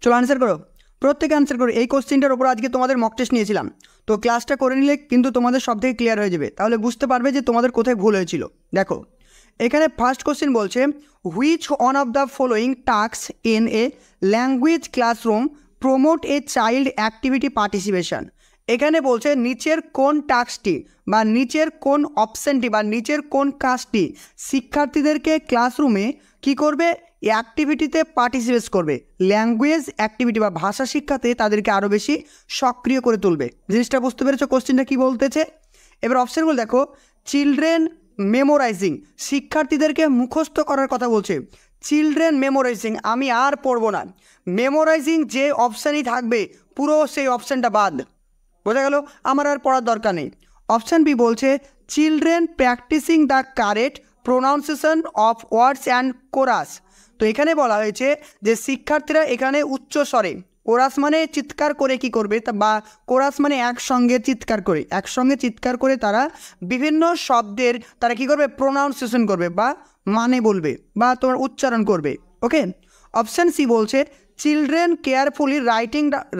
চলো আনসার করো, প্রত্যেকে আনসার করো। এই কোশ্চেনটার ওপর আজকে তোমাদের মক টেস্ট নিয়েছিলাম, তো ক্লাসটা করে নিলে কিন্তু তোমাদের সব থেকে ক্লিয়ার হয়ে যাবে, তাহলে বুঝতে পারবে যে তোমাদের কোথায় ভুল হয়েছিল। দেখো এখানে ফার্স্ট কোশ্চেন বলছে, which one of the following task in a language classroom promote a child activity participation. এখানে বলছে নিচের কোন টাস্কটি বা নিচের কোন অপশানটি বা নিচের কোন কাজটি শিক্ষার্থীদেরকে ক্লাসরুমে কি করবে, অ্যাক্টিভিটিতে পার্টিসিপেট করবে, ল্যাঙ্গুয়েজ অ্যাক্টিভিটি বা ভাষা শিক্ষাতে তাদেরকে আরও বেশি সক্রিয় করে তুলবে। জিনিসটা বুঝতে পেরেছো কোশ্চেনটা কী বলতেছে? এবার অপশানগুলো দেখো, চিলড্রেন মেমোরাইজিং, শিক্ষার্থীদেরকে মুখস্থ করার কথা বলছে। চিলড্রেন মেমোরাইজিং, আমি আর পড়বো না, মেমোরাইজিং যে অপশানই থাকবে পুরো সেই অপশানটা বাদ, বোঝা গেল, আমার আর পড়ার দরকার নেই। অপশান বি বলছে, children practicing the correct pronunciation of words and chorus. তো এখানে বলা হয়েছে যে শিক্ষার্থীরা এখানে উচ্চ স্বরে, কোরাস মানে চিৎকার করে কি করবে, বা কোরাস মানে একসঙ্গে চিৎকার করে, একসঙ্গে চিৎকার করে তারা বিভিন্ন শব্দের তারা কি করবে, প্রোনাউন্সিয়েশন করবে বা মানে বলবে বা তোমার উচ্চারণ করবে। ওকে, অপশান সি বলছে, children carefully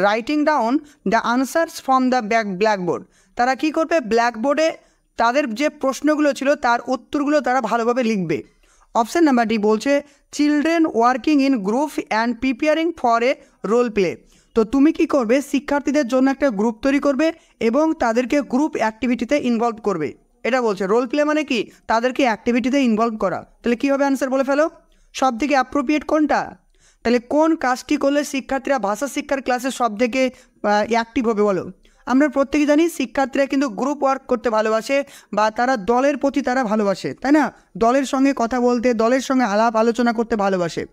writing down the answers from the blackboard. তারা কি করবে, ব্ল্যাকবোর্ডে তাদের যে প্রশ্নগুলো ছিল তার উত্তরগুলো তারা ভালোভাবে লিখবে। অপশান নাম্বার ডি বলছে, children working in group and preparing for a role play. তো তুমি কি করবে, শিক্ষার্থীদের জন্য একটা গ্রুপ তৈরি করবে এবং তাদেরকে গ্রুপ অ্যাক্টিভিটিতে ইনভলভ করবে। এটা বলছে রোল প্লে মানে কি, তাদেরকে অ্যাক্টিভিটিতে ইনভলভ করা। তাহলে কী হবে, অ্যান্সার বলে ফেলো, সব থেকে অ্যাপ্রোপ্রিয়েট কোনটা? তাহলে কোন কাজটি করলে শিক্ষার্থীরা ভাষা শিক্ষার ক্লাসে সব থেকে অ্যাক্টিভ হবে বলো? আমরা প্রত্যেকে জানি শিক্ষার্থীরা কিন্তু গ্রুপ ওয়ার্ক করতে ভালোবাসে বা তারা দলের প্রতি তারা ভালোবাসে, তাই না? দলের সঙ্গে কথা বলতে, দলের সঙ্গে আলাপ আলোচনা করতে ভালোবাসে।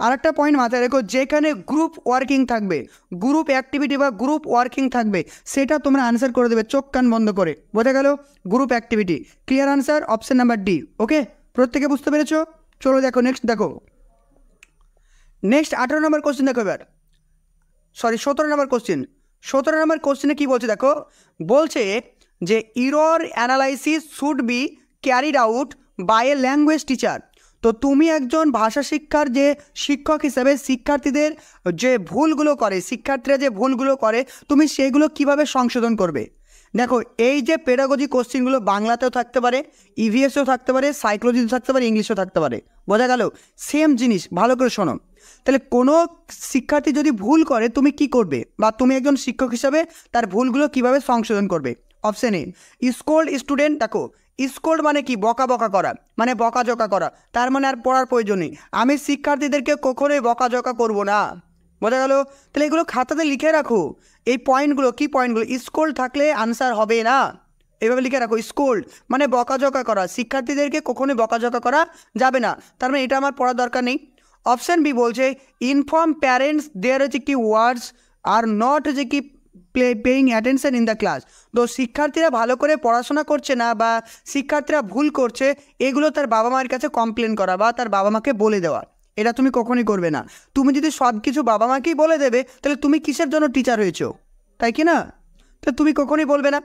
আর একটা পয়েন্ট মাথায় রেখো, যেখানে গ্রুপ ওয়ার্কিং থাকবে, গ্রুপ অ্যাক্টিভিটি বা গ্রুপ ওয়ার্কিং থাকবে, সেটা তোমরা আনসার করে দেবে চোখ কান বন্ধ করে, বোঝা গেল? Group activity, clear answer option number D. Okay, প্রত্যেকে বুঝতে পেরেছো? চলো দেখো নেক্সট, দেখো নেক্সট 18 নম্বর কোশ্চেন দেখো, এবার 17 নম্বর কোশ্চেন। 17 নম্বর কোশ্চেনে কী বলছে দেখো, বলছে যে error analysis should be carried out by a language teacher. তো তুমি একজন ভাষা শিক্ষার যে শিক্ষক হিসেবে শিক্ষার্থীদের যে ভুলগুলো করে, শিক্ষার্থীরা যে ভুলগুলো করে, তুমি সেগুলো কিভাবে সংশোধন করবে। দেখো এই যে পেডাগজি কোশ্চেনগুলো বাংলাতেও থাকতে পারে, ইভিএসও থাকতে পারে, সাইকোলজিতেও থাকতে পারে, ইংলিশও থাকতে পারে, বোঝা গেল? সেম জিনিস, ভালো করে শোনো। তাহলে কোনো শিক্ষার্থী যদি ভুল করে তুমি কি করবে, বা তুমি একজন শিক্ষক হিসাবে তার ভুলগুলো কিভাবে সংশোধন করবে? Option A, scold student. দেখো স্কোল্ড মানে কি, বকা বকা করা, মানে বকাঝকা করা, তার মানে আর পড়ার প্রয়োজন নেই, আমি শিক্ষার্থীদেরকে কখনোই বকাঝকা করব না, বোঝা গেল? তাহলে এগুলো খাতাতে লিখে রাখো, এই পয়েন্টগুলো, কি পয়েন্টগুলো, স্কোল্ড থাকলে আনসার হবে না, এভাবে লিখে রাখো। স্কোল্ড মানে বকাঝকা করা, শিক্ষার্থীদেরকে কখনোই বকাঝকা করা যাবে না, তার মানে এটা আমার পড়ার দরকার নেই। অপশান বি বলছে, ইনফর্ম প্যারেন্টস দেয়ার হচ্ছে কি ওয়ার্ডস আর নট হচ্ছে কি paying attention in the class. তো শিক্ষার্থীরা ভালো করে পড়াশোনা করছে না বা শিক্ষার্থীরা ভুল করছে, এগুলো তার বাবা মায়ের কাছে কমপ্লেন করা বা তার বাবা মাকে বলে দেওয়া, এটা তুমি কখনোই করবে না। তুমি যদি সব কিছু বাবা মাকেই বলে দেবে, তাহলে তুমি কিসের জন্য টিচার হয়েছো, তাই কি না? তো তুমি কখনোই বলবে না।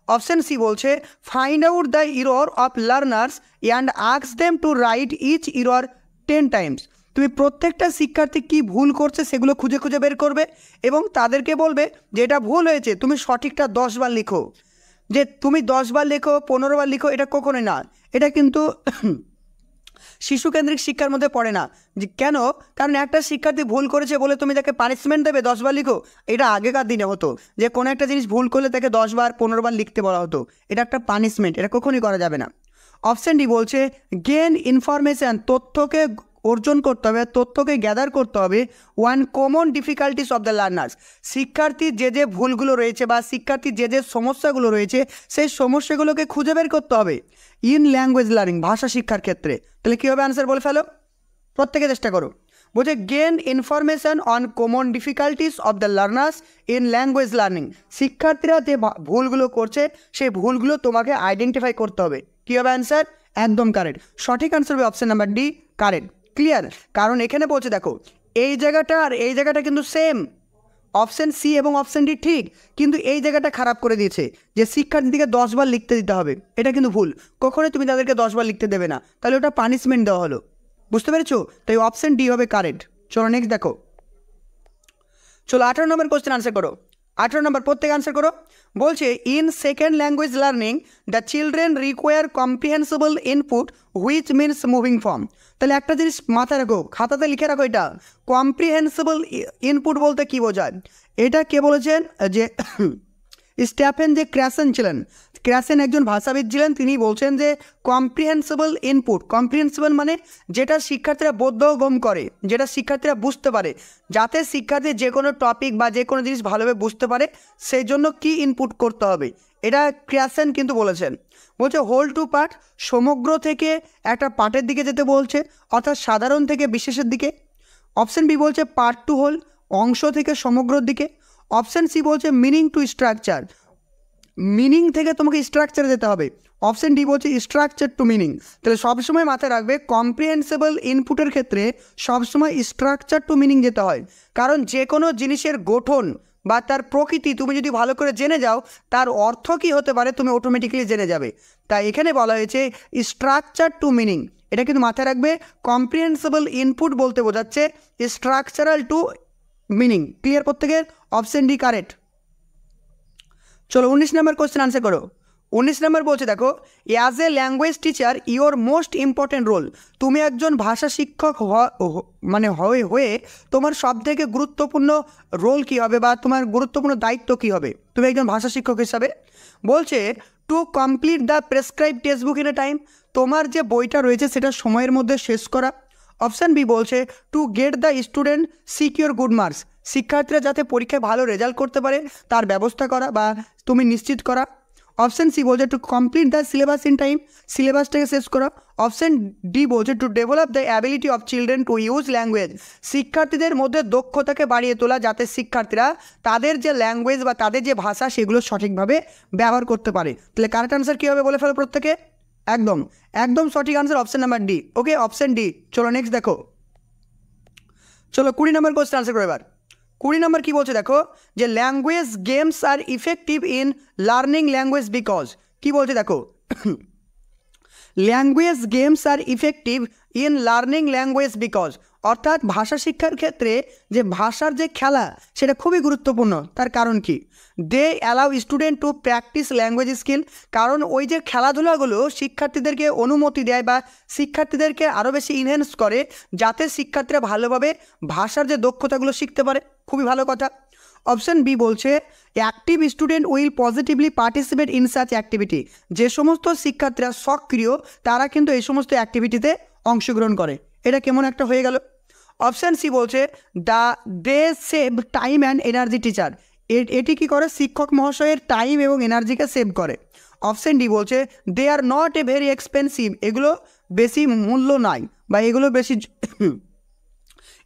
অপশান সি বলছে, find out the error of learners and ask them to write each error 10 times. তুমি প্রত্যেকটা শিক্ষার্থী কী ভুল করছে সেগুলো খুঁজে খুঁজে বের করবে এবং তাদেরকে বলবে যে এটা ভুল হয়েছে, তুমি সঠিকটা 10 বার লিখো। যে তুমি 10 বার লেখো, 15 বার লিখো, এটা কখনোই না, এটা কিন্তু শিশুকেন্দ্রিক শিক্ষার মধ্যে পড়ে না। যে কেন? কারণ একটা শিক্ষার্থী ভুল করেছে বলে তুমি তাকে পানিশমেন্ট দেবে 10 বার লিখো, এটা আগেকার দিনে হতো, যে কোনো একটা জিনিস ভুল করলে তাকে 10 বার 15 বার লিখতে বলা হতো, এটা একটা পানিশমেন্ট, এটা কখনোই করা যাবে না। অপশান ডি বলছে, গেন ইনফরমেশান, তথ্যকে অর্জন করতে হবে, তথ্যকে গ্যাদার করতে হবে, one common difficulties of the learners, শিক্ষার্থীর যে যে ভুলগুলো রয়েছে বা শিক্ষার্থীর যে যে সমস্যাগুলো রয়েছে সেই সমস্যাগুলোকে খুঁজে বের করতে হবে ইন ল্যাঙ্গুয়েজ লার্নিং, ভাষা শিক্ষার ক্ষেত্রে। তাহলে কী হবে, আনসার বলে ফেলো, প্রত্যেকে চেষ্টা করো। বলছে gain information on common difficulties of the learners in language learning, শিক্ষার্থীরা যে ভুলগুলো করছে সেই ভুলগুলো তোমাকে আইডেন্টিফাই করতে হবে। কী হবে অ্যান্সার? একদম কারেক্ট, সঠিক আনসার হবে option number D, correct, clear. কারণ এখানে বলছে দেখো এই জায়গাটা আর এই জায়গাটা কিন্তু সেম, অপশান সি এবং অপশান ডি ঠিক, কিন্তু এই জায়গাটা খারাপ করে দিয়েছে যে শিক্ষার্থীকে 10 বার লিখতে দিতে হবে, এটা কিন্তু ভুল, কখনোই তুমি তাদেরকে 10 বার লিখতে দেবে না, তাহলে ওটা পানিশমেন্ট দেওয়া হলো, বুঝতে পেরেছো? তাই অপশান ডি হবে কারেক্ট। চলো নেক্সট দেখো, চলো 18 নম্বর কোশ্চেন আনসার করো। 18 নম্বর প্রত্যেক আনসার করো। বলছে in second language learning the children require comprehensible input which means moving form. তাহলে একটা জিনিস মাথায় রাখো, খাতাতে লিখে রাখো, এটা কম্প্রিহেন্সিবল ইনপুট বলতে কী বোঝায়। এটা কে বলেছেন, যে স্টেফেন যে ক্র্যাসেন ছিলেন, ক্র্যাসেন একজন ভাষাবিদ ছিলেন, তিনি বলছেন যে কম্প্রিহেন্সিবল ইনপুট, কম্প্রিহেন্সিবল মানে যেটা শিক্ষার্থীরা বোধগম্য করে, যেটা শিক্ষার্থীরা বুঝতে পারে, যাতে শিক্ষার্থী যে কোনো টপিক বা যে কোনো জিনিস ভালোভাবে বুঝতে পারে, সেই জন্য কি ইনপুট করতে হবে, এটা ক্র্যাসেন কিন্তু বলেছেন। বলছে হোল টু পার্ট, সমগ্র থেকে একটা পার্টের দিকে যেতে বলছে, অর্থাৎ সাধারণ থেকে বিশেষের দিকে। অপশন বি বলছে পার্ট টু হোল, অংশ থেকে সমগ্রর দিকে। অপশান সি বলছে মিনিং টু স্ট্রাকচার, মিনিং থেকে তোমাকে স্ট্রাকচারে যেতে হবে। অপশান ডি বলছে স্ট্রাকচার টু মিনিং। তাহলে সবসময় মাথায় রাখবে কম্প্রিহেন্সিবল ইনপুটের ক্ষেত্রে সবসময় স্ট্রাকচার টু মিনিং যেতে হয়, কারণ যে কোনো জিনিসের গঠন বা তার প্রকৃতি তুমি যদি ভালো করে জেনে যাও, তার অর্থ কী হতে পারে তুমি অটোমেটিক্যালি জেনে যাবে। তাই এখানে বলা হয়েছে স্ট্রাকচার টু মিনিং, এটা কিন্তু মাথায় রাখবে। কম্প্রিহেন্সিবল ইনপুট বলতে বোঝাচ্ছে স্ট্রাকচারাল টু মিনিং। ক্লিয়ার প্রত্যেকের? Option D correct. চলো 19 নম্বর কোশ্চেন আনসার করো। 19 নম্বর বলছে দেখো, as a language teacher your most important role. তুমি একজন ভাষা শিক্ষক হয়ে তোমার সবথেকে গুরুত্বপূর্ণ রোল কী হবে বা তোমার গুরুত্বপূর্ণ দায়িত্ব কী হবে তুমি একজন ভাষা শিক্ষক হিসাবে। বলছে to complete the prescribe text book in a time, তোমার যে বইটা রয়েছে সেটা সময়ের মধ্যে শেষ করা। অপশান বি বলছে to get the student secure good marks, শিক্ষার্থীরা যাতে পরীক্ষায় ভালো রেজাল্ট করতে পারে তার ব্যবস্থা করা বা তুমি নিশ্চিত করা। অপশান সি বলছে to complete the syllabus in time, সিলেবাসটাকে শেষ করা। অপশান ডি বলছে to develop the ability of children to use language, শিক্ষার্থীদের মধ্যে দক্ষতাকে বাড়িয়ে তোলা, যাতে শিক্ষার্থীরা তাদের যে ল্যাঙ্গুয়েজ বা তাদের যে ভাষা সেগুলো সঠিকভাবে ব্যবহার করতে পারে। তাহলে কারেক্ট আনসার কী হবে বলে ফেলো প্রত্যেকে। একদম একদম সঠিক আনসার অপশান নাম্বার ডি। ওকে, অপশান ডি। চলো নেক্সট দেখো। চলো 20 নম্বর কোশ্চেন আনসার করো এবার। 20 নম্বর কী বলছে দেখো, যে language games are effective in learning language because. কী বলছে দেখো, language games are effective in learning language because, অর্থাৎ ভাষা শিক্ষার ক্ষেত্রে যে ভাষার যে খেলা সেটা খুবই গুরুত্বপূর্ণ। তার কারণ কি, they allow student to practice language skill, কারণ ওই যে খেলাধুলাগুলো শিক্ষার্থীদেরকে অনুমতি দেয় বা শিক্ষার্থীদেরকে আরও বেশি ইনহ্যান্স করে, যাতে শিক্ষার্থীরা ভালোভাবে ভাষার যে দক্ষতাগুলো শিখতে পারে। খুবই ভালো কথা। অপশান বি বলছে active student will positively participate in such activity, যে সমস্ত শিক্ষার্থীরা সক্রিয় তারা কিন্তু এই সমস্ত অ্যাক্টিভিটিতে অংশগ্রহণ করে। এটা কেমন একটা হয়ে গেল। অপশান সি বলছে they save time and energy teacher, এটি কী করে, শিক্ষক মহাশয়ের টাইম এবং এনার্জিকে সেভ করে। অপশান ডি বলছে they are not a very expensive, এগুলো বেশি মূল্য নয় বা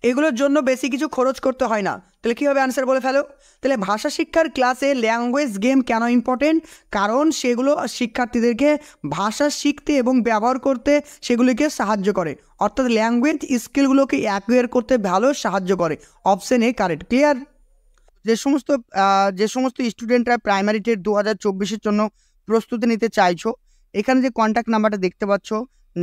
এগুলোর জন্য বেশি কিছু খরচ করতে হয় না। তাহলে কী হবে আনসার বলে ফেলো। তাহলে ভাষা শিক্ষার ক্লাসে ল্যাঙ্গুয়েজ গেম কেন ইম্পর্টেন্ট, কারণ সেগুলো শিক্ষার্থীদেরকে ভাষা শিখতে এবং ব্যবহার করতে সেগুলিকে সাহায্য করে, অর্থাৎ ল্যাঙ্গুয়েজ স্কিলগুলোকে অ্যাকুয়ার করতে ভালো সাহায্য করে। Option A correct. ক্লিয়ার? যে সমস্ত স্টুডেন্টরা প্রাইমারি টেট 2024-এর জন্য প্রস্তুতি নিতে চাইছো, এখানে যে কন্ট্যাক্ট নাম্বারটা দেখতে পাচ্ছ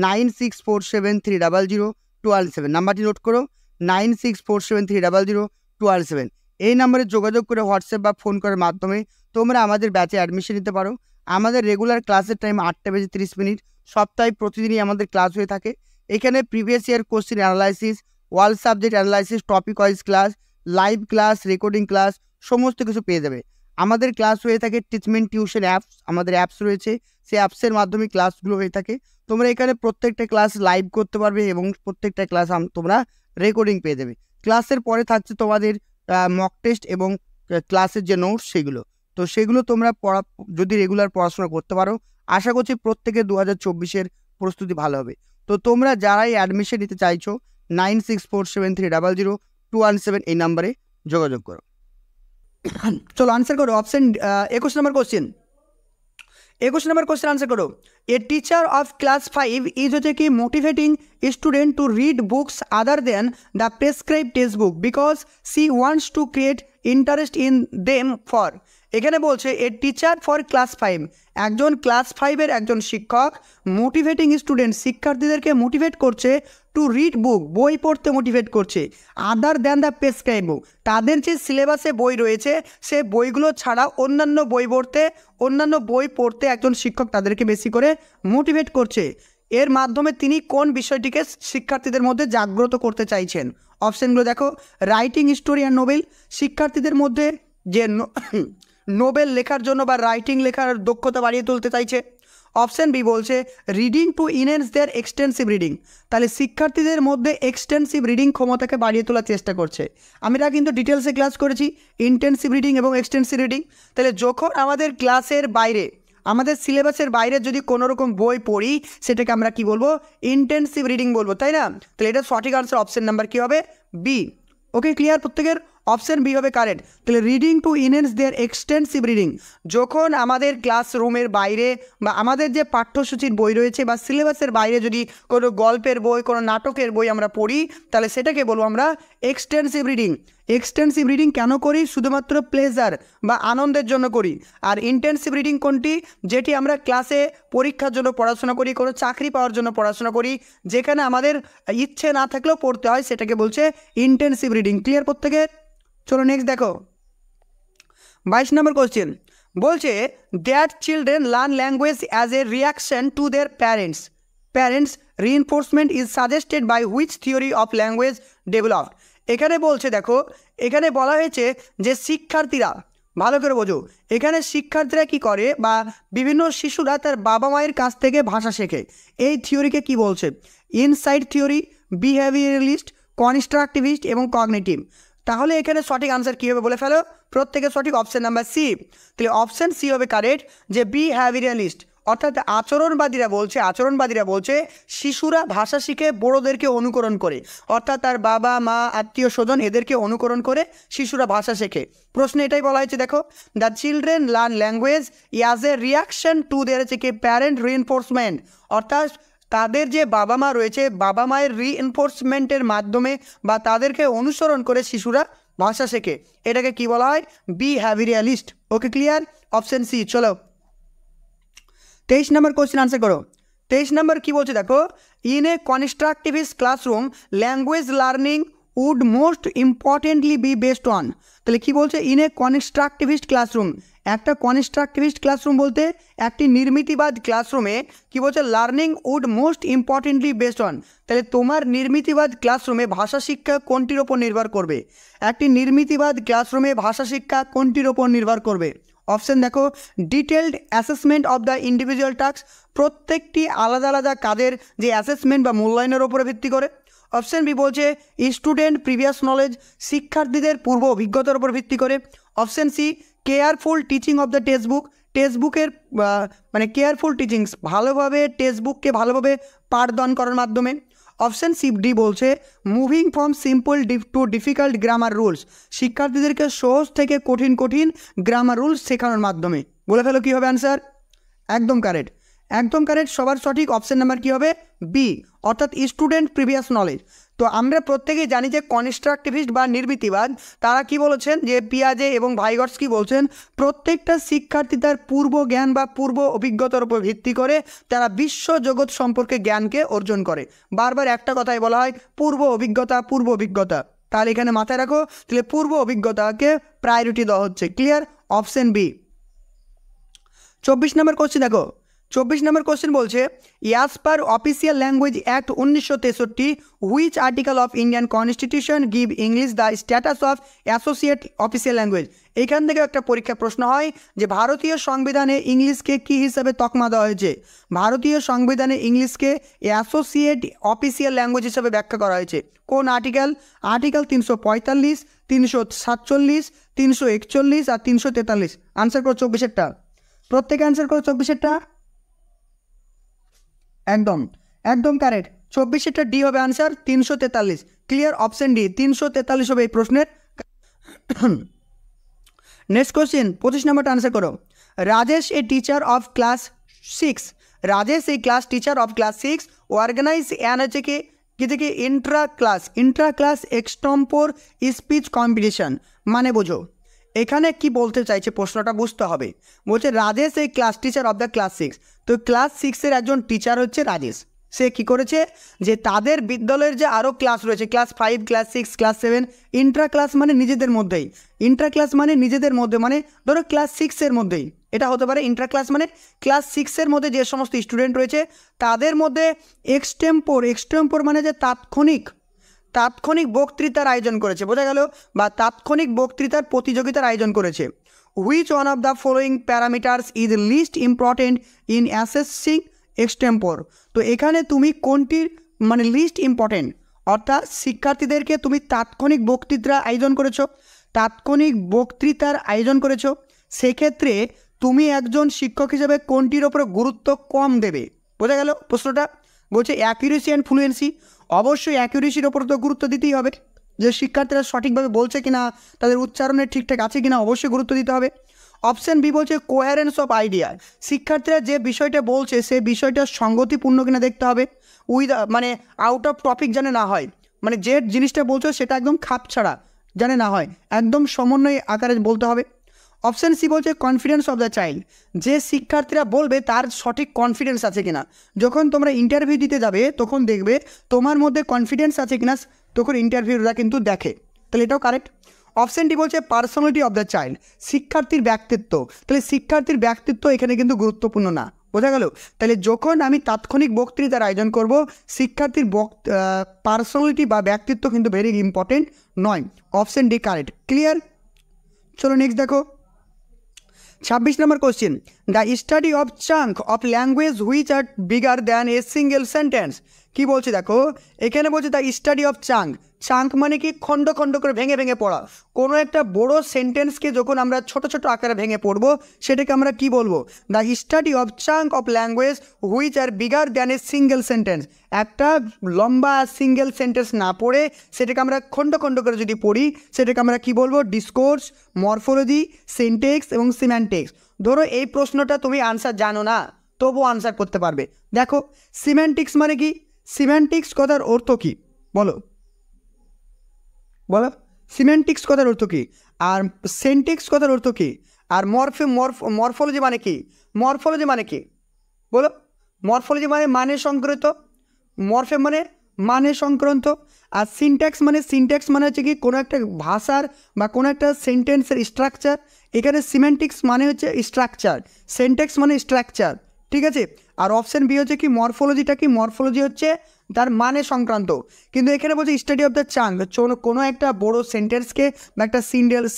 9647300217, নাম্বারটি নোট করো, 9647300217। এই নাম্বারে যোগাযোগ করে হোয়াটসঅ্যাপ বা ফোন করার মাধ্যমে তোমরা আমাদের ব্যাচে অ্যাডমিশন নিতে পারো। আমাদের রেগুলার ক্লাসের টাইম 8:30 সপ্তাহে প্রতিদিনই আমাদের ক্লাস হয়ে থাকে। এখানে previous year question analysis, whole subject analysis, topic wise class, live class, recording class সমস্ত কিছু পেয়ে যাবে। আমাদের ক্লাস হয়ে থাকে টিচমেন্ট টিউশন অ্যাপস, আমাদের অ্যাপস রয়েছে, সেই অ্যাপসের মাধ্যমে ক্লাসগুলো হয়ে থাকে। তোমরা এখানে প্রত্যেকটা ক্লাস লাইভ করতে পারবে এবং প্রত্যেকটা ক্লাস তোমরা রেকর্ডিং পেয়ে যাবে। ক্লাসের পরে থাকছে তোমাদের মক টেস্ট এবং ক্লাসের যে নোটস সেগুলো, তো সেগুলো তোমরা যদি রেগুলার পড়াশোনা করতে পারো, আশা করছি প্রত্যেকে 2024-এর প্রস্তুতি ভালো হবে। তো তোমরা যারাই অ্যাডমিশন নিতে চাইছো 9647300217 এই নাম্বারে যোগাযোগ করো। চলো আনসার করো। অপশন 21 নম্বর কোশ্চেন। 21 নম্বর কোশ্চেন আনসার করো। A teacher of class 5 is হচ্ছে কি motivating student to read books other than the prescribe text book because she wants to create interest in them for. এখানে বলছে এ টিচার ফর ক্লাস 5, একজন class 5-এর একজন শিক্ষক motivating student শিক্ষার্থীদেরকে motivate করছে to read বুক, বই পড়তে মোটিভেট করছে, আদার দ্যান দ্য প্রেসক্রাইব বুক, তাদের যে সিলেবাসে বই রয়েছে সে বইগুলো ছাড়া অন্যান্য বই পড়তে একজন শিক্ষক তাদেরকে বেশি করে মোটিভেট করছে। এর মাধ্যমে তিনি কোন বিষয়টিকে শিক্ষার্থীদের মধ্যে জাগ্রত করতে চাইছেন? অপশানগুলো দেখো, রাইটিং স্টোরি অ্যান্ড নোবেল, শিক্ষার্থীদের মধ্যে যে নোবেল লেখার জন্য বা রাইটিং লেখার দক্ষতা বাড়িয়ে তুলতে চাইছে। অপশান বি বলছে reading to enhance their extensive reading, তাহলে শিক্ষার্থীদের মধ্যে এক্সটেন্সিভ রিডিং ক্ষমতাকে বাড়িয়ে তোলার চেষ্টা করছে। আমরা কিন্তু ডিটেলসে ক্লাস করেছি ইন্টেন্সিভ রিডিং এবং এক্সটেন্সিভ রিডিং। তাহলে যখন আমাদের ক্লাসের বাইরে, আমাদের সিলেবাসের বাইরে যদি কোনো রকম বই পড়ি সেটাকে আমরা কি বলবো? ইন্টেন্সিভ রিডিং বলবো, তাই না? তাহলে এটা সঠিক আনসার অপশান নাম্বার কী হবে? বি। ওকে, ক্লিয়ার প্রত্যেকের? অপশান বি হবে কারেক্ট। তাহলে reading to enhance their extensive reading, যখন আমাদের ক্লাসরুমের বাইরে বা আমাদের যে পাঠ্যসূচির বই রয়েছে বা সিলেবাসের বাইরে যদি কোনো গল্পের বই, কোনো নাটকের বই আমরা পড়ি, তাহলে সেটাকে বলবো আমরা এক্সটেন্সিভ রিডিং। এক্সটেন্সিভ রিডিং কেন করি? শুধুমাত্র প্লেজার বা আনন্দের জন্য করি। আর ইন্টেন্সিভ রিডিং কোনটি? যেটি আমরা ক্লাসে পরীক্ষার জন্য পড়াশোনা করি, কোনো চাকরি পাওয়ার জন্য পড়াশোনা করি, যেখানে আমাদের ইচ্ছে না থাকলেও পড়তে হয়, সেটাকে বলছে ইন্টেন্সিভ রিডিং। ক্লিয়ার প্রত্যেকের? চলো নেক্সট দেখো 22 নম্বর কোশ্চেন বলছে that children learn language as a reaction to their parents reinforcement is suggested by which theory of language developed. এখানে বলছে, দেখো এখানে বলা হয়েছে যে শিক্ষার্থীরা, ভালো করে বোঝো, এখানে শিক্ষার্থীরা কি করে বা বিভিন্ন শিশুরা তার বাবা মায়ের কাছ থেকে ভাষা শেখে। এই থিওরিকে কি বলছে? ইনসাইট থিওরি, বিহেভিয়ারালিস্ট, কনস্ট্রাকটিভিস্ট এবং কগনিটিভ। তাহলে এখানে সঠিক আনসার কী হবে বলে ফেলো প্রত্যেকের? সঠিক অপশান নাম্বার সি। তাহলে অপশান সি হবে কারেক্ট, যে বিহেভিয়ারালিস্ট, অর্থাৎ আচরণবাদীরা বলছে শিশুরা ভাষা শিখে বড়োদেরকে অনুকরণ করে, অর্থাৎ তার বাবা মা আত্মীয় স্বজন এদেরকে অনুকরণ করে শিশুরা ভাষা শেখে। প্রশ্নে এটাই বলা হয়েছে, দেখো the children learn language as a reaction to there parent reinforcement, অর্থাৎ তাদের যে বাবা মা রয়েছে, বাবা মায়ের রিইনফোর্সমেন্টের মাধ্যমে বা তাদেরকে অনুসরণ করে শিশুরা ভাষা শেখে। এটাকে কি বলা হয়? Behaviouralist. Okay, clear? Option C. চলো 23 নম্বর কোশ্চেন আনসার করো। 23 নম্বর কী বলছে দেখো, in a constructivist classroom language learning would most importantly be based on. তাহলে কী বলছে? ইন এ কনস্ট্রাকটিভিস্ট ক্লাসরুম, একটা কনস্ট্রাকটিভিস্ট ক্লাসরুম বলতে একটি নির্মিতিবাদ ক্লাসরুমে কি বলছে? Learning would most importantly based on. তাহলে তোমার নির্মিতিবাদ ক্লাসরুমে ভাষা শিক্ষা কোনটির ওপর নির্ভর করবে? একটি নির্মিতিবাদ ক্লাসরুমে ভাষা শিক্ষা কোনটির ওপর নির্ভর করবে? অপশান দেখো, detailed assessment of the individual task, প্রত্যেকটি আলাদা আলাদা কাজের যে অ্যাসেসমেন্ট বা মূল্যায়নের ওপরে ভিত্তি করে। অপশান বি বলছে স্টুডেন্ট প্রিভিয়াস নলেজ, শিক্ষার্থীদের পূর্ব অভিজ্ঞতার উপর ভিত্তি করে। Option C careful teaching of the টেক্সটবুকের মানে কেয়ারফুল টিচিংস, ভালোভাবে টেক্সটবুককে ভালোভাবে পাঠদান করার মাধ্যমে। অপশান সি ডি বলছে moving from simple to difficult grammar rules, শিক্ষার্থীদেরকে সহজ থেকে কঠিন গ্রামার রুলস শেখানোর মাধ্যমে। বলে ফেলো কী হবে অ্যান্সার? একদম কারেক্ট, একদম কারেক্ট, সবার সঠিক। অপশান নাম্বার কী হবে? বি, অর্থাৎ স্টুডেন্ট প্রিভিয়াস নলেজ। তো আমরা প্রত্যেকেই জানি যে কনস্ট্রাকটিভিস্ট বা নির্মিতিবাদ তারা কি বলেছেন, যে পিয়াজে এবং ভাইগটস কি বলছেন, প্রত্যেকটা শিক্ষার্থী তার পূর্ব জ্ঞান বা পূর্ব অভিজ্ঞতার উপর ভিত্তি করে তারা বিশ্ব জগৎ সম্পর্কে জ্ঞানকে অর্জন করে। বারবার একটা কথাই বলা হয় পূর্ব অভিজ্ঞতা। তাহলে এখানে মাথায় রাখো, তাহলে পূর্ব অভিজ্ঞতাকে প্রায়োরিটি দেওয়া হচ্ছে। ক্লিয়ার? Option B. 24 নম্বর কোশ্চেন দেখো, 24 নম্বর কোশ্চেন বলছে as per official language act 1963 which article of Indian constitution give English the status of associate official language. এখান থেকে একটা পরীক্ষা প্রশ্ন হয় যে ভারতীয় সংবিধানে ইংলিশকে কী হিসাবে তকমা দেওয়া হয়েছে? ভারতীয় সংবিধানে ইংলিশকে অ্যাসোসিয়েট অফিসিয়াল ল্যাঙ্গুয়েজ হিসাবে ব্যাখ্যা করা হয়েছে। কোন আর্টিকেল? আর্টিকেল 345, 347, 341 আর 343। আনসার করো 24-এরটা, প্রত্যেকে আনসার করো 24-এরটা। একদম কারেক্ট, 24-এরটা ডি হবে আনসার, 343। ক্লিয়ার? অপশান ডি, 343 হবে এই প্রশ্নের। নেক্সট কোশ্চেন 25 নম্বরটা আনসার করো। Rajesh a teacher of class 6, Rajesh এই class teacher of class 6 organize an হচ্ছে কি থেকে intra class extempore speech competition. মানে বোঝো এখানে কি বলতে চাইছে, প্রশ্নটা বুঝতে হবে। বলছে রাজেশ এই class teacher of the class 6, তো ক্লাস 6-এর একজন টিচার হচ্ছে রাজেশ। সে কি করেছে যে তাদের বিদ্যালয়ের যে আরও ক্লাস রয়েছে, class 5, class 6, class 7, Intra class মানে নিজেদের মধ্যেই, ইন্ট্রা ক্লাস মানে নিজেদের মধ্যে, মানে ধরো ক্লাস 6-এর মধ্যেই এটা হতে পারে। ইন্ট্রা ক্লাস মানে ক্লাস 6-এর মধ্যে যে সমস্ত স্টুডেন্ট রয়েছে তাদের মধ্যে এক্সটেম্পোর মানে যে তাৎক্ষণিক বক্তৃতার আয়োজন করেছে, বোঝা গেল, বা তাৎক্ষণিক বক্তৃতার প্রতিযোগিতার আয়োজন করেছে। Which one of the following parameters is list important in assessing extempore? তো এখানে তুমি কোনটির মানে লিস্ট ইম্পর্টেন্ট, অর্থাৎ শিক্ষার্থীদেরকে তুমি তাৎক্ষণিক বক্তৃতার আয়োজন করেছো, সেক্ষেত্রে তুমি একজন শিক্ষক হিসেবে কোনটির ওপরে গুরুত্ব কম দেবে? বোঝা গেল প্রশ্নটা? বলছে অ্যাকিউরেসি অ্যান্ড ফ্লুয়েন্সি। অবশ্যই অ্যাকিউরেসির ওপর তো গুরুত্ব দিতেই হবে, যে শিক্ষার্থীরা সঠিকভাবে বলছে কিনা, তাদের উচ্চারণের ঠিকঠাক আছে কিনা, অবশ্যই গুরুত্ব দিতে হবে। অপশান বি বলছে কোয়ারেন্স অফ আইডিয়া। শিক্ষার্থীরা যে বিষয়টা বলছে সে বিষয়টা সঙ্গতিপূর্ণ কিনা দেখতে হবে, মানে আউট অফ টপিক যেন না হয়, মানে যে জিনিসটা বলছো সেটা একদম খাপ ছাড়া যেন না হয়, একদম সমন্বয় আকারে বলতে হবে। অপশান সি বলছে কনফিডেন্স অফ দ্য চাইল্ড। যে শিক্ষার্থীরা বলবে তার সঠিক কনফিডেন্স আছে কিনা। যখন তোমরা ইন্টারভিউ দিতে যাবে তখন দেখবে তোমার মধ্যে কনফিডেন্স আছে কিনা, তখন ইন্টারভিউরা কিন্তু দেখে, তাহলে এটাও কারেক্ট। অপশান ডি বলছে পার্সোনালিটি অফ দ্য চাইল্ড, শিক্ষার্থীর ব্যক্তিত্ব। তাহলে শিক্ষার্থীর ব্যক্তিত্ব এখানে কিন্তু গুরুত্বপূর্ণ না, বোঝা গেল? তাহলে যখন আমি তাৎক্ষণিক বক্তৃতার আয়োজন করব, শিক্ষার্থীর পার্সোনালিটি বা ব্যক্তিত্ব কিন্তু ভেরি ইম্পর্টেন্ট নয়। Option D correct. ক্লিয়ার? চলো নেক্সট দেখো 26 নম্বর question. The study of chunk of language which are bigger than a single sentence. কী বলছে দেখো, এখানে বলছে দ্য স্টাডি অফ চাঙ্ক মানে কি খণ্ড খণ্ড করে ভেঙে ভেঙে পড়া। কোনো একটা বড় সেন্টেন্সকে যখন আমরা ছোট ছোট আকারে ভেঙে পড়বো সেটাকে আমরা কি বলবো? The study of chunk of language which are bigger than a single sentence. একটা লম্বা সিঙ্গেল সেন্টেন্স না পড়ে সেটাকে আমরা খণ্ড খণ্ড করে যদি পড়ি সেটাকে আমরা কি বলবো? ডিসকোর্স, মরফোলজি, সিনট্যাক্স এবং সিম্যান্টিক্স। ধরো এই প্রশ্নটা তুমি আনসার জানো না, তবুও আনসার করতে পারবে। দেখো সিম্যান্টিক্স মানে কি? সিম্যান্টিক্স কথার অর্থ কী বলো? সিম্যান্টিক্স কথার অর্থ কী? আর সিনট্যাক্স কথার অর্থ কী? আর মরফোলজি মানে কি? মরফোলজি মানে কি বলো? মরফোলজি মানে সংক্রান্ত, মরফেম মানে সংক্রান্ত। আর সিনট্যাক্স মানে হচ্ছে কি কোনো একটা ভাষার বা কোনো একটা সেন্টেন্সের স্ট্রাকচার। এখানে সিম্যান্টিক্স মানে হচ্ছে স্ট্রাকচার, সিনট্যাক্স মানে স্ট্রাকচার, ঠিক আছে? আর অপশান বি হচ্ছে কি মরফোলজিটা কি? মরফোলজি হচ্ছে তার মানে সংক্রান্ত। কিন্তু এখানে বলছে স্টাডি অফ দ্য চাঙ্ক, কোনো একটা বড় সেন্টেন্সকে বা একটা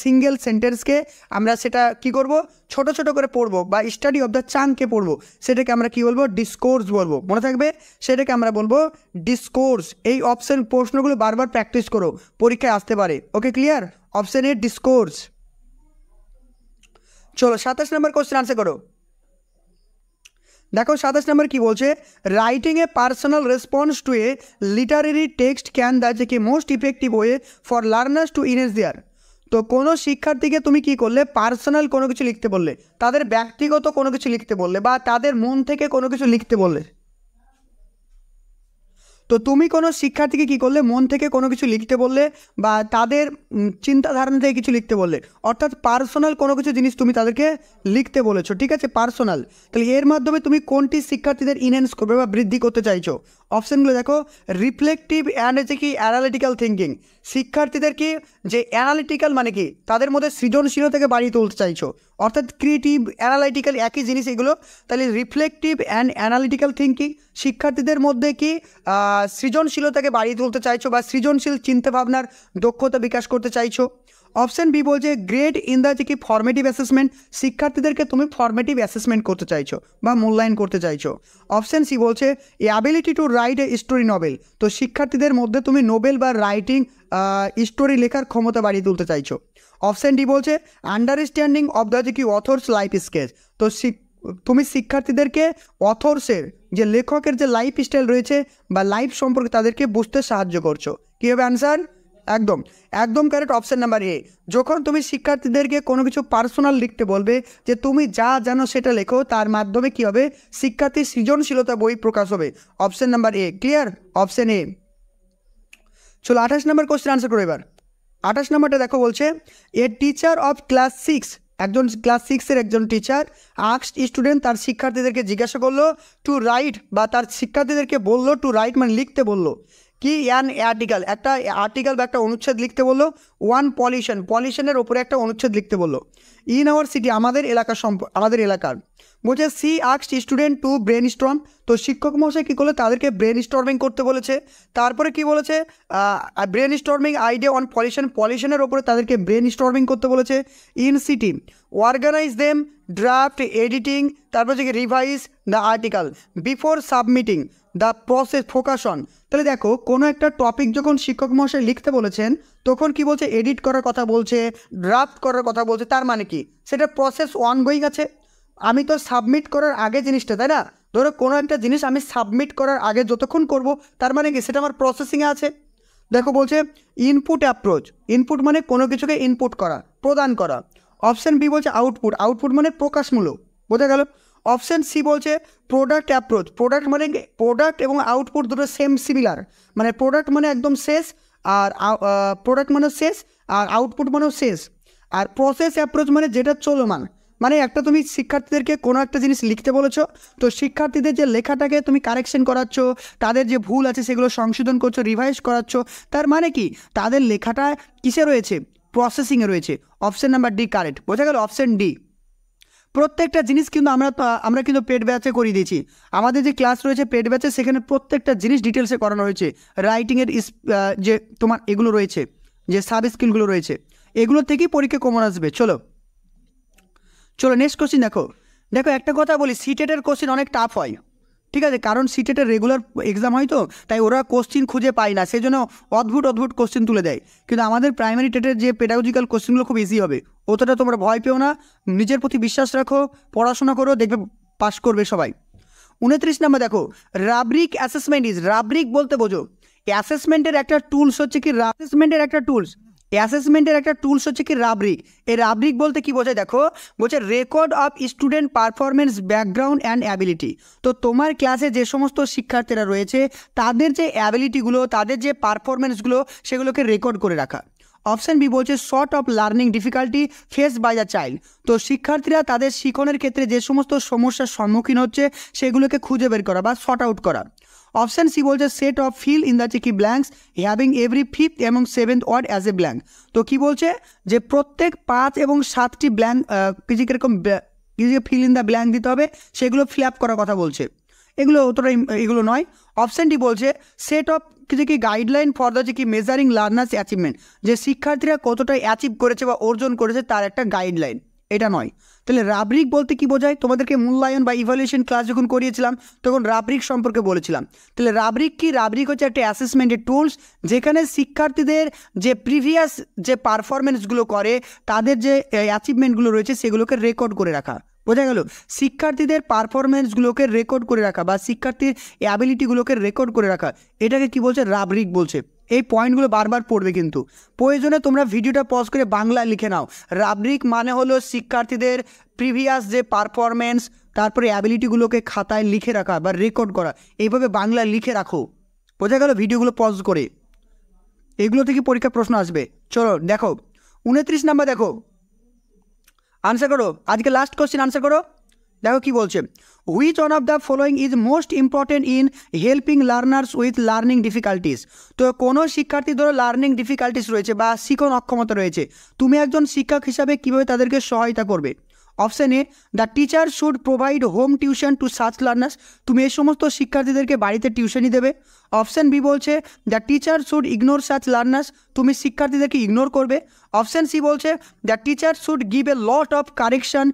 সিঙ্গেল সেন্টেন্সকে আমরা সেটা কি করব? ছোট ছোট করে পড়বো, বা স্টাডি অফ দ্য চাঙ্ককে পড়বো, সেটাকে আমরা কি বলবো? ডিসকোর্স বলবো, মনে থাকবে? সেটাকে আমরা বলবো ডিসকোর্স। এই অপশান প্রশ্নগুলো বারবার প্র্যাকটিস করো, পরীক্ষায় আসতে পারে। ওকে, ক্লিয়ার? Option A discourse. চলো 27 নম্বর কোশ্চেন আনসার করো। দেখো 27 নম্বর কি বলছে? Writing a personal response to a literary text can that কি most effective way for learners to enhance their. তো কোনো শিক্ষার্থীকে তুমি কি করলে? পার্সোনাল কোনো কিছু লিখতে বললে, তাদের ব্যক্তিগত কোনো কিছু লিখতে বললে, বা তাদের মন থেকে কোনো কিছু লিখতে বললে। তো তুমি কোনো শিক্ষার্থীকে কী করলে? মন থেকে কোনো কিছু লিখতে বললে, বা তাদের চিন্তাধারণা থেকে কিছু লিখতে বললে, অর্থাৎ পার্সোনাল কোনো কিছু জিনিস তুমি তাদেরকে লিখতে বলেছো, ঠিক আছে? পার্সোনাল। তাহলে এর মাধ্যমে তুমি কোনটি শিক্ষার্থীদের ইনহ্যান্স করবে বা বৃদ্ধি করতে চাইছো? অপশানগুলো দেখো, রিফ্লেকটিভ অ্যান্ড হচ্ছে কি অ্যানালিটিক্যাল থিঙ্কিং। শিক্ষার্থীদের কি যে অ্যানালিটিক্যাল মানে কি তাদের মধ্যে সৃজনশীলতাকে বাড়িয়ে তুলতে চাইছো, অর্থাৎ ক্রিয়েটিভ অ্যানালিটিক্যাল একই জিনিস এগুলো। তাহলে রিফ্লেকটিভ অ্যান্ড অ্যানালিটিক্যাল থিঙ্কিং, শিক্ষার্থীদের মধ্যে কি সৃজনশীলতাকে বাড়িয়ে তুলতে চাইছো বা সৃজনশীল চিন্তাভাবনার দক্ষতা বিকাশ করতে চাইছো। অপশান বি বলছে গ্রেড ইন দ্য যে কি ফর্মেটিভ অ্যাসেসমেন্ট, শিক্ষার্থীদেরকে তুমি ফর্মেটিভ অ্যাসেসমেন্ট করতে চাইছো বা মূল্যায়ন করতে চাইছো। অপশান সি বলছে ability to write a story novel, তো শিক্ষার্থীদের মধ্যে তুমি নোবেল বা রাইটিং স্টোরি লেখার ক্ষমতা বাড়িয়ে তুলতে চাইছো। অপশান ডি বলছে আন্ডারস্ট্যান্ডিং অফ দ্য যে কি অথর্স লাইফ স্কেচ, তো তুমি শিক্ষার্থীদেরকে অথর্সের যে লেখকের যে লাইফ স্টাইল রয়েছে বা লাইফ সম্পর্কে তাদেরকে বুঝতে সাহায্য করছো। কী হবে অ্যান্সার? একদম কারেক্ট, অপশান নাম্বার এ। যখন তুমি শিক্ষার্থীদেরকে কোনো কিছু পার্সোনাল লিখতে বলবে, যে তুমি যা জানো সেটা লেখো, তার মাধ্যমে কী হবে? শিক্ষার্থীর সৃজনশীলতা বই প্রকাশ হবে। Option number A, clear? Option A. চলো 28 নম্বর কোশ্চেন আনসার করো এবার। 28 নম্বরটা দেখো, বলছে এ টিচার অফ ক্লাস 6 একজন ক্লাস 6-এর একজন টিচার আস্কড স্টুডেন্ট তার শিক্ষার্থীদেরকে জিজ্ঞাসা করলো টু রাইট, বা তার শিক্ষার্থীদেরকে বললো টু রাইট মানে লিখতে বললো কি অ্যান আর্টিকেল, একটা আর্টিকেল বা একটা অনুচ্ছেদ লিখতে বললো, ওয়ান পলিউশনের ওপরে একটা অনুচ্ছেদ লিখতে বললো, ইন আওয়ার সিটি আমাদের এলাকার বলছে she asked student to brainstorm, তো শিক্ষক মহাশয় কী করলো তাদেরকে ব্রেন স্টর্মিং করতে বলেছে। তারপরে কি বলেছে ব্রেন স্টর্মিং আইডিয়া অন পলিউশনের ওপরে তাদেরকে ব্রেন স্টর্মিং করতে বলেছে। In city organize them draft editing, তারপর হচ্ছে revise the article before submitting the process focus on. তাহলে দেখো কোনো একটা টপিক যখন শিক্ষক মহাশয় লিখতে বলেছেন তখন কি বলছে এডিট করার কথা বলছে, ড্রাফট করার কথা বলছে, তার মানে কি সেটা প্রসেস অনগোয়িং আছে। আমি তো সাবমিট করার আগে জিনিসটা, তাই না, ধরো কোনো একটা জিনিস আমি সাবমিট করার আগে যতক্ষণ করব তার মানে কি সেটা আমার প্রসেসিংয়ে আছে। দেখো বলছে ইনপুট অ্যাপ্রোচ, ইনপুট মানে কোনো কিছুকে ইনপুট করা, প্রদান করা। অপশান বি বলছে আউটপুট মানে প্রকাশমূলক, বোঝা গেল। অপশান সি বলছে প্রোডাক্ট অ্যাপ্রোচ, প্রোডাক্ট এবং আউটপুট দুটো সিমিলার, মানে প্রোডাক্ট মানে একদম শেষ, আর প্রোডাক্ট মানে শেষ, আর আউটপুট মানেও শেষ। আর প্রসেস অ্যাপ্রোচ মানে যেটা চলমান, মানে একটা তুমি শিক্ষার্থীদেরকে কোনো একটা জিনিস লিখতে বলেছো, তো শিক্ষার্থীদের যে লেখাটাকে তুমি কারেকশন করাচ্ছ, তাদের যে ভুল আছে সেগুলো সংশোধন করছো, রিভাইজ করাচ্ছ, তার মানে কি তাদের লেখাটা কিসে রয়েছে, প্রসেসিংয়ে রয়েছে। অপশান নাম্বার ডি কারেক্ট, বোঝা গেল অপশান ডি। প্রত্যেকটা জিনিস কিন্তু আমরা কিন্তু পেড ব্যাচে করিয়ে দিয়েছি, আমাদের যে ক্লাস রয়েছে পেড ব্যাচে সেখানে প্রত্যেকটা জিনিস ডিটেলসে করানো হয়েছে। রাইটিংয়ের যে তোমার এগুলো রয়েছে, যে সাব স্কিলগুলো রয়েছে, এগুলো থেকেই পরীক্ষা কমন আসবে। চলো নেক্সট কোশ্চিন দেখো একটা কথা বলি, সিটেটের কোশ্চিন অনেক টাফ হয়, ঠিক আছে, কারণ সিটেটের রেগুলার এক্সাম হয় তো, তাই ওরা কোশ্চিন খুঁজে পায় না, সেই জন্য অদ্ভুত কোশ্চিন তুলে দেয়। কিন্তু আমাদের প্রাইমারি টেটের যে পেডাগজিক্যাল কোশ্চিনগুলো খুব ইজি হবে, অতটা তোমরা ভয় পেও না, নিজের প্রতি বিশ্বাস রাখো, পড়াশোনা করো, দেখবে পাস করবে সবাই। 29 নম্বর দেখো, রাব্রিক রাব্রিক বলতে বোঝো অ্যাসেসমেন্টের একটা টুলস হচ্ছে কি রাব্রিক। এই রাব্রিক বলতে কি বোঝায় দেখো, বলছে record of student performance background and ability. তো তোমার ক্লাসে যে সমস্ত শিক্ষার্থীরা রয়েছে তাদের যে অ্যাবিলিটিগুলো, তাদের যে পারফরমেন্সগুলো, সেগুলোকে রেকর্ড করে রাখা। অপশান বি বলছে sort of learning difficulty face by the child. তো শিক্ষার্থীরা তাদের শিখনের ক্ষেত্রে যে সমস্ত সমস্যার সম্মুখীন হচ্ছে সেগুলোকে খুঁজে বের করা বা সর্ট আউট করা। অপশান সি বলছে set of fill in the চিকি ব্ল্যাঙ্কস হ্যাভিং এভরি 5th এবং 7th word as a blank. তো কি বলছে যে প্রত্যেক 5 এবং 7টি ব্ল্যাঙ্ক কিছু কীরকম ফিল ইন দ্য ব্ল্যাঙ্ক দিতে হবে, সেগুলো ফিল আপ করার কথা বলছে। এগুলো নয়। অপশান ডি বলছে সেট অফ কিছু কি গাইডলাইন ফর দ্য কি মেজারিং লার্নার্স অ্যাচিভমেন্ট, যে শিক্ষার্থীরা কতটা অ্যাচিভ করেছে বা অর্জন করেছে তার একটা গাইডলাইন, এটা নয়। তাহলে রাব্রিক বলতে কি বোঝায়, তোমাদেরকে মূল্যায়ন বা ইভ্যালুয়েশন ক্লাস যখন করিয়েছিলাম তখন রাব্রিক সম্পর্কে বলেছিলাম। তাহলে রাব্রিক হচ্ছে একটা অ্যাসেসমেন্টের টুলস, যেখানে শিক্ষার্থীদের যে প্রিভিয়াস যে পারফরমেন্সগুলো করে, তাদের যে অ্যাচিভমেন্টগুলো রয়েছে সেগুলোকে রেকর্ড করে রাখা, বোঝা গেল। শিক্ষার্থীদের পারফরমেন্সগুলোকে রেকর্ড করে রাখা বা শিক্ষার্থীর অ্যাবিলিটিগুলোকে রেকর্ড করে রাখা, এটাকে কি বলছে, রাব্রিক বলছে। এই পয়েন্টগুলো বারবার পড়বে, কিন্তু প্রয়োজনে তোমরা ভিডিওটা পজ করে বাংলা লিখে নাও। রাব্রিক মানে হলো শিক্ষার্থীদের প্রিভিয়াস যে পারফরমেন্স, তারপরে অ্যাবিলিটিগুলোকে খাতায় লিখে রাখা বা রেকর্ড করা, এইভাবে বাংলা লিখে রাখো, বোঝা গেল। ভিডিওগুলো পজ করে, এগুলো থেকে পরীক্ষার প্রশ্ন আসবে। চলো দেখো 29 নাম্বার, দেখো আনসার করো, আজকে লাস্ট কোশ্চেন আনসার করো। দেখো কি বলছে, which one of the following is most important in helping learners with learning difficulties. তো কোনো শিক্ষার্থী ধরো লার্নিং ডিফিকাল্টিস রয়েছে বা শিখন অক্ষমতা রয়েছে, তুমি একজন শিক্ষক হিসাবে কীভাবে তাদেরকে সহায়তা করবে। Option A the teacher should provide home tuition to such learners, তুমি এই সমস্ত শিক্ষার্থীদেরকে বাড়িতে টিউশনই দেবে। অপশান বি বলছে the teacher should ignore such learners, তুমি শিক্ষার্থীদেরকে ইগনোর করবে। অপশান সি বলছে the teacher should give a lot of correction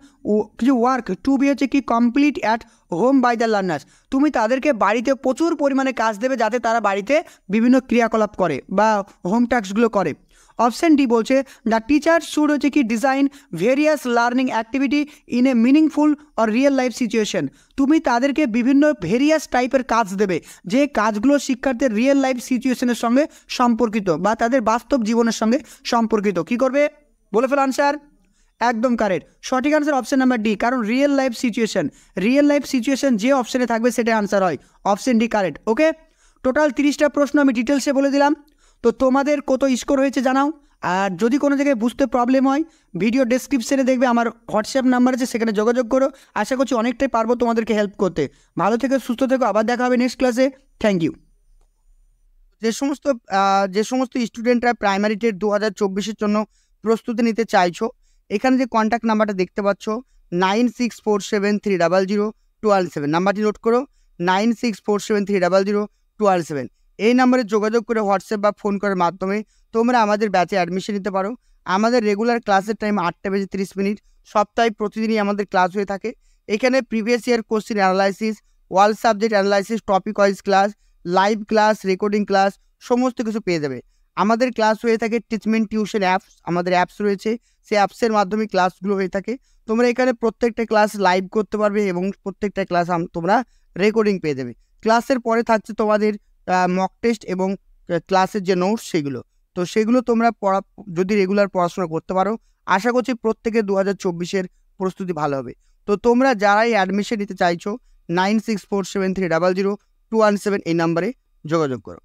work to be হচ্ছে কি complete at home by the learners, তুমি তাদেরকে বাড়িতে প্রচুর পরিমাণে কাজ দেবে যাতে তারা বাড়িতে বিভিন্ন ক্রিয়াকলাপ করে বা হোম টাস্কগুলো করে। অপশান ডি বলছে দ্য টিচার শুড হচ্ছে কি design various learning activity in a meaningful or real life situation, তুমি তাদেরকে বিভিন্ন ভেরিয়াস টাইপের কাজ দেবে যে কাজগুলো শিক্ষার্থীর রিয়েল লাইফ সিচুয়েশনের সঙ্গে সম্পর্কিত বা তাদের বাস্তব জীবনের সঙ্গে সম্পর্কিত। কি করবে, বলে ফেল আনসার। একদম কারেক্ট, সঠিক আনসার অপশান নাম্বার ডি, কারণ রিয়েল লাইফ সিচুয়েশন যে অপশানে থাকবে সেটা আনসার হয়, অপশান ডি কারেক্ট। ওকে, টোটাল 30টা প্রশ্ন আমি ডিটেলসে বলে দিলাম। তো তোমাদের কত স্কোর হয়েছে জানাও, আর যদি কোনো জায়গায় বুঝতে প্রবলেম হয়, ভিডিও ডেসক্রিপশনে দেখবে আমার হোয়াটসঅ্যাপ নাম্বার আছে, সেখানে যোগাযোগ করো। আশা করছি অনেকটাই পারবো তোমাদেরকে হেল্প করতে। ভালো থেকো, সুস্থ থেকো, আবার দেখা হবে নেক্সট ক্লাসে। Thank you. যে সমস্ত স্টুডেন্টরা প্রাইমারি টেট 2024-এর জন্য প্রস্তুতি নিতে চাইছো, এখানে যে কন্ট্যাক্ট নাম্বারটা দেখতে পাচ্ছ 9647300217, নাম্বারটি নোট করো, 9647300217। এই নাম্বারে যোগাযোগ করে হোয়াটসঅ্যাপ বা ফোন করার মাধ্যমে তোমরা আমাদের ব্যাচে অ্যাডমিশন নিতে পারো। আমাদের রেগুলার ক্লাসের টাইম 8:30 সপ্তাহে প্রতিদিনই আমাদের ক্লাস হয়ে থাকে। এখানে previous year question analysis, whole subject analysis, topic wise class, live class, recording class সমস্ত কিছু পেয়ে যাবে। আমাদের ক্লাস হয়ে থাকে টিচমেন্ট টিউশন অ্যাপস, আমাদের অ্যাপস রয়েছে, সেই অ্যাপসের মাধ্যমে ক্লাসগুলো হয়ে থাকে। তোমরা এখানে প্রত্যেকটা ক্লাস লাইভ করতে পারবে এবং প্রত্যেকটা ক্লাস তোমরা রেকর্ডিং পেয়ে যাবে। ক্লাসের পরে থাকছে তোমাদের মক টেস্ট এবং ক্লাসের যে নোটস সেগুলো। তো সেগুলো তোমরা যদি রেগুলার পড়াশোনা করতে পারো, আশা করছি প্রত্যেকে 2024-এর প্রস্তুতি ভালো হবে। তো তোমরা যারাই অ্যাডমিশন নিতে চাইছো 9647300217 এই নাম্বারে যোগাযোগ করো।